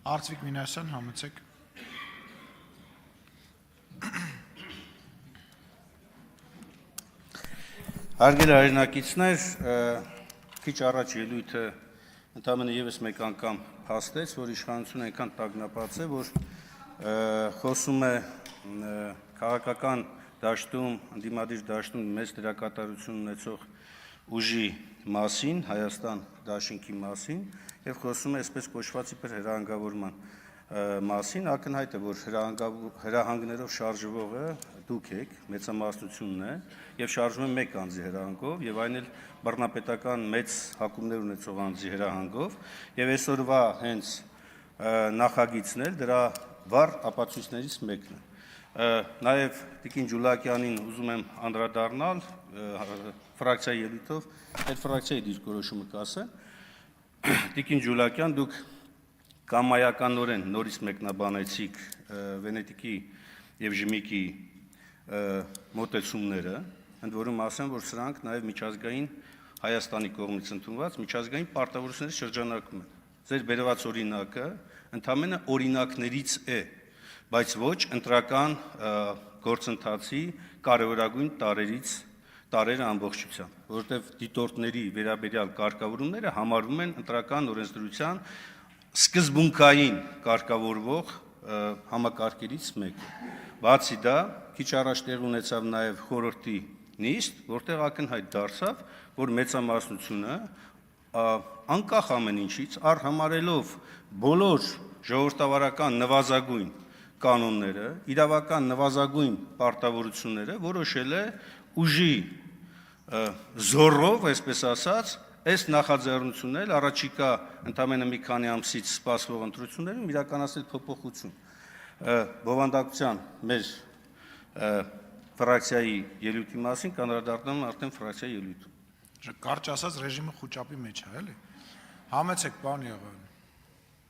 Արծվիկ Մինասյան, համեցեք։ Հարգելի հայրենակիցներ, քիչ առաջ ելույթը ընդամենը ևս մեկ անգամ փաստեց, որ իշխանությունը այնքան տագնապած է, որ խոսում է քաղաքական դաշտում, ընդդիմադիր դաշտում մեծ դերակատարություն ունեցող ուժի մասին, Հայաստան դաշինքի մասին, եւ խոսում է այսպես կոչված իբր հրահանգավորման մասին, ակնհայտ է, որ հրահանգներով շարժվողը դուք եք, մեծամասնությունն է, եւ շարժվում է մեկ անձի հրահանգով, եւ այն էլ բռնապետական մեծ հակումներ ունեցող անձի հրահանգով, եւ այսօրվա հենց նախագիծն էլ դրա վառ ապացույցներից մեկն է։ Նաեւ Տիկին Ջուլակյանին ուզում եմ անդրադառնալ ֆրակցիայի ելույթով, այդ ֆրակցիայի դիրքորոշումը կասեմ։ Տիկին Ջուլակյան, դուք կամայականորեն նորից մեկնաբանեցիք Վենետիկի եւ ԺՄԻԿ-ի մոտեցումները, ընդ որում ասեմ, որ սրանք նաեւ միջազգային Հայաստանի կողմից ընդունված միջազգային պարտավորությունների շրջանակում են։ Ձեր բերված օրինակը ընդամենը օրինակներից է, բայց ոչ ընտրական գործընթացի կարևորագույն տարերը ամբողջությամբ, որովհետև դիտորդների վերաբերյալ կարգավորումները համարվում են ընտրական օրենսդրության սկզբունքային կարգավորվող համակարգերից մեկը։ Բացի դա, քիչ առաջ տեղ ունեցավ նաև խորհրդի նիստ, որտեղ ակնհայտ դարձավ, որ մեծամասնությունը անկախ ամեն ինչից, առհամարելով բոլոր ժողովրդավարական նվազագույն կանոնները, իրավական նվազագույն պարտավորությունները, որոշել է ուժի զոռով, այսպես ասած, այս նախաձեռնությունն առաջիկա ընդամենը մի քանի ամսից սպասվող ընտրություններում իրականացնել փոփոխություն։ Բովանդակության մեր ֆրակցիայի ելույթի մասին կանդրադառնամ արդեն ֆրակցիայի ելույթում։ Կարճ ասած ռեժիմը խոճապի մեջ է, էլի։ Համեցեք, պարոն Եղայան։